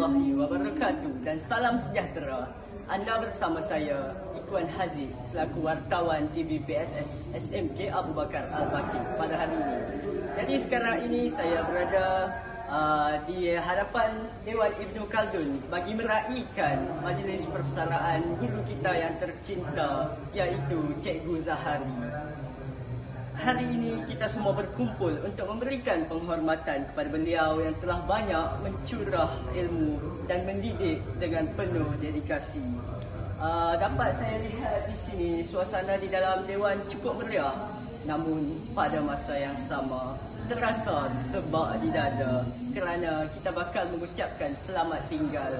warahmatullahi wabarakatuh dan salam sejahtera. Anda bersama saya Ikuan Haziq selaku wartawan TV PSS SMK Abu Bakar Al-Baqi pada hari ini. Jadi sekarang ini saya berada di hadapan Dewan Ibnu Khaldun bagi meraihkan majlis persaraan guru kita yang tercinta iaitu Cikgu Zahari. Hari ini kita semua berkumpul untuk memberikan penghormatan kepada beliau yang telah banyak mencurah ilmu dan mendidik dengan penuh dedikasi. Dapat saya lihat di sini suasana di dalam Dewan cukup meriah, namun pada masa yang sama terasa sebab di dada kerana kita bakal mengucapkan selamat tinggal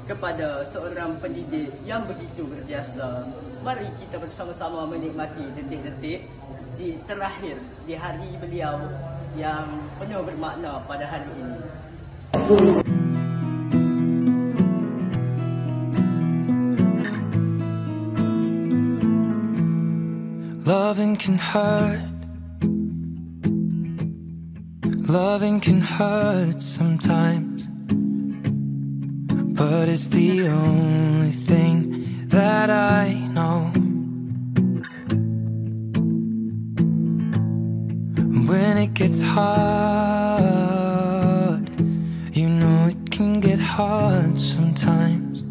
kepada seorang pendidik yang begitu berjasa. Mari kita bersama-sama menikmati detik-detik di terakhir di hari beliau yang penuh bermakna pada hari ini. Loving can hurt. Loving can hurt sometimes, but it's the only thing that I know. When it gets hard, you know it can get hard sometimes.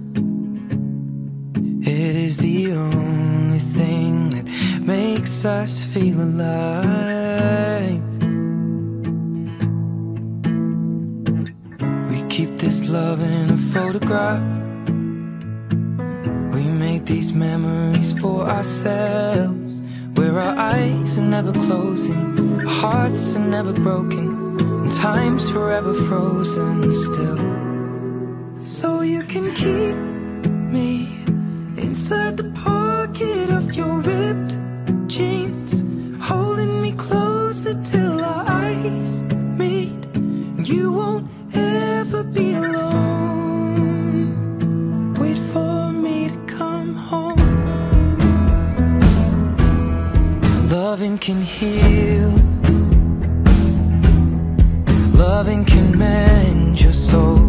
It is the only thing that makes us feel alive. We keep this love in a photograph. We make these memories for ourselves, where our eyes are never closing, our hearts are never broken, and time's forever frozen still. So you can keep me inside the pocket of your ripped jeans, holding me closer till our eyes meet. You won't ever be alone. Wait for me to come home. Loving can heal. Loving can mend your soul.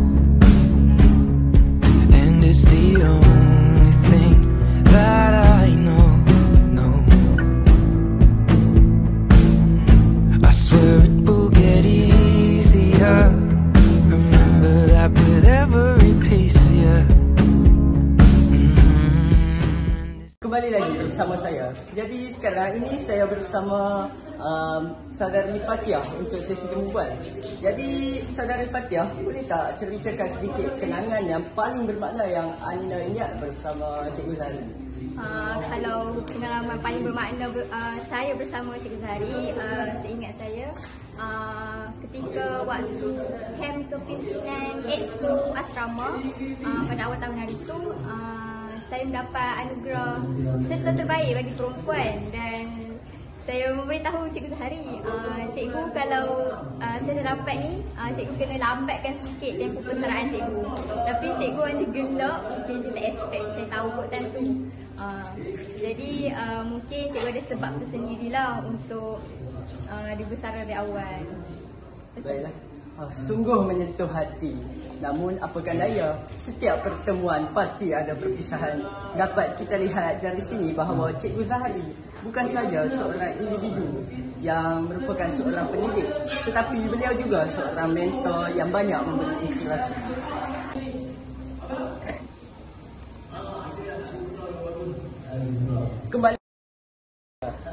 And it's the only thing that I know. I swear it will get easier. Remember that with every piece of you. Kembali lagi bersama saya. Jadi sekarang ini saya bersama Saudari Fatiah untuk sesi perempuan. Jadi Saudari Fatiah, boleh tak ceritakan sedikit kenangan yang paling bermakna yang anda ingat bersama Cikgu Zahari? Kalau pengalaman paling bermakna saya bersama Cikgu Zahari, seingat saya ketika waktu camp kepimpinan Exco Asrama pada awal tahun hari itu, saya mendapat anugerah peserta terbaik bagi perempuan dan saya memberitahu Cikgu Zahari, cikgu kalau saya dah dapat ni, cikgu kena lambatkan sedikit tempoh persaraan cikgu. Tapi cikgu ada gelak, mungkin dia tak expect saya tahu kot time tu. Jadi mungkin cikgu ada sebab tersendirilah untuk dibesar lebih awal. Baiklah, sungguh menyentuh hati. Namun apakah daya, setiap pertemuan pasti ada perpisahan. Dapat kita lihat dari sini bahawa Cikgu Zahari bukan saja seorang individu yang merupakan seorang pendidik, tetapi beliau juga seorang mentor yang banyak memberi inspirasi. Kembali.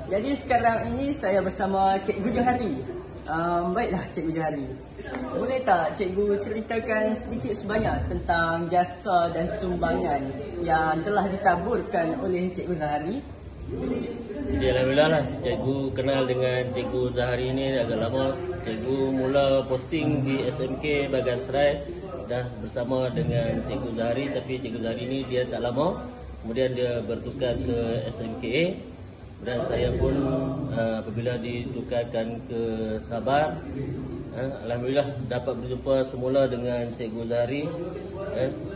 Jadi sekarang ini saya bersama Cikgu Johari. Baiklah Cikgu Johari, boleh tak Cikgu ceritakan sedikit sebanyak tentang jasa dan sumbangan yang telah ditaburkan oleh Cikgu Zahari? Jadi alhamdulillah lah, Cikgu kenal dengan Cikgu Zahari ni agak lama. Cikgu mula posting di SMK Bagan Serai dah bersama dengan Cikgu Zahari, tapi Cikgu Zahari ni dia tak lama, kemudian dia bertukar ke SMKA. Dan saya pun apabila ditukarkan ke Sabah, alhamdulillah dapat berjumpa semula dengan Cikgu Zahari.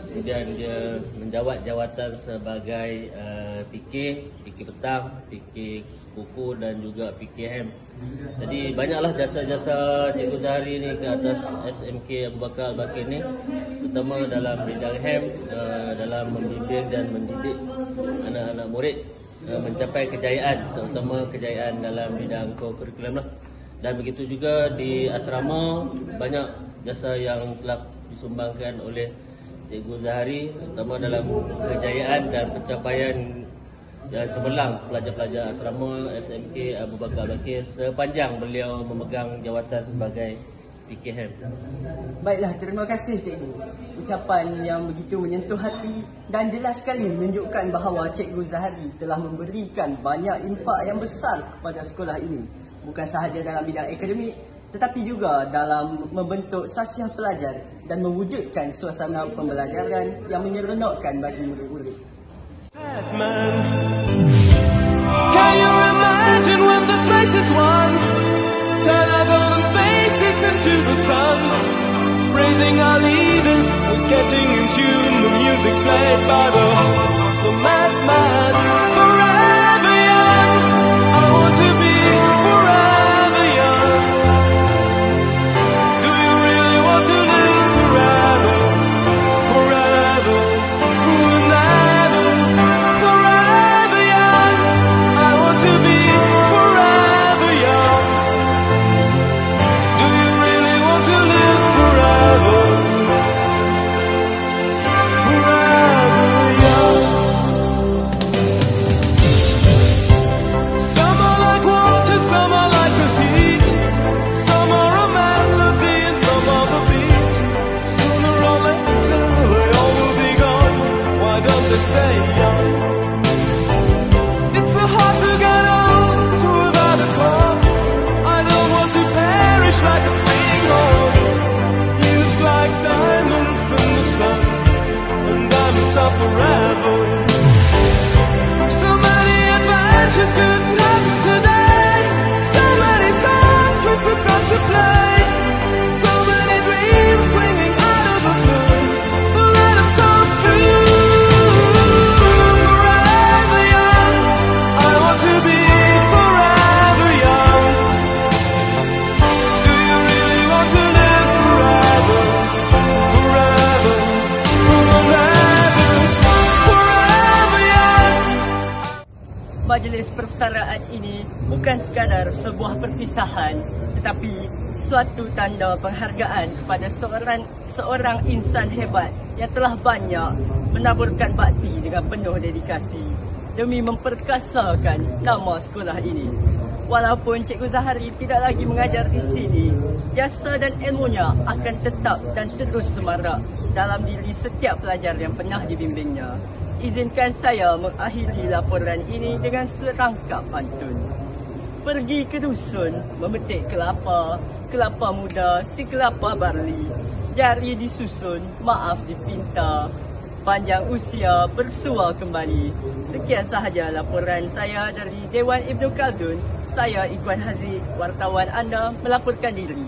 Kemudian dia menjawat jawatan sebagai fikir petang, fikir kuku dan juga fikir ham. Jadi banyaklah jasa-jasa Cikgu Zahari ni ke atas SMK Abu Bakar Al-Bakir ni, terutama dalam bidang ham, dalam membimbing dan mendidik anak-anak murid mencapai kejayaan, terutama kejayaan dalam bidang kurikulum lah. Dan begitu juga di asrama, banyak jasa yang telah disumbangkan oleh Cikgu Zahari, terutama dalam kejayaan dan pencapaian yang cemerlang pelajar-pelajar asrama SMK Abu Bakar Al-Bakir sepanjang beliau memegang jawatan sebagai PKM. Baiklah, terima kasih Cikgu. Ucapan yang begitu menyentuh hati dan jelas sekali menunjukkan bahawa Cikgu Zahari telah memberikan banyak impak yang besar kepada sekolah ini. Bukan sahaja dalam bidang akademik, tetapi juga dalam membentuk sasiah pelajar dan mewujudkan suasana pembelajaran yang menyeronokkan bagi murid-murid. Can you imagine when this race is won? Turn our golden faces into the sun, praising our leaders, we're getting in tune. The music's played by the madman. Forever young, I want to be forever young. Do you really want to live forever? Forever, forever, forever young. I want to be forever young. Do you really want to live forever? Forever young. Some are like water, some are like the heat. Some are a melody and some are the beat. Sooner or later they all will be gone. Why don't they stay young? It's so hard to get old without a cause. I don't want to perish like a fleeing horse. Used like diamonds in the sun, and diamonds are forever. So many adventures couldn't happen today. So many songs we forgot to play. So many dreams swinging out of the blue. But let them come true. Forever young, I want to be forever young. Do you really want to live forever? Forever, forever, forever young. Majlis persaraan ini bukan sekadar sebuah perpisahan, tetapi suatu tanda penghargaan kepada seorang insan hebat yang telah banyak menaburkan bakti dengan penuh dedikasi demi memperkasakan nama sekolah ini. Walaupun Cikgu Zahari tidak lagi mengajar di sini, jasa dan ilmunya akan tetap dan terus semarak dalam diri setiap pelajar yang pernah dibimbingnya. Izinkan saya mengakhiri laporan ini dengan serangkap pantun. Pergi ke dusun, memetik kelapa, kelapa muda, si kelapa barli. Jari disusun, maaf dipinta. Panjang usia, bersua kembali. Sekian sahaja laporan saya dari Dewan Ibn Khaldun. Saya Ikhwan Haziq, wartawan anda melaporkan diri.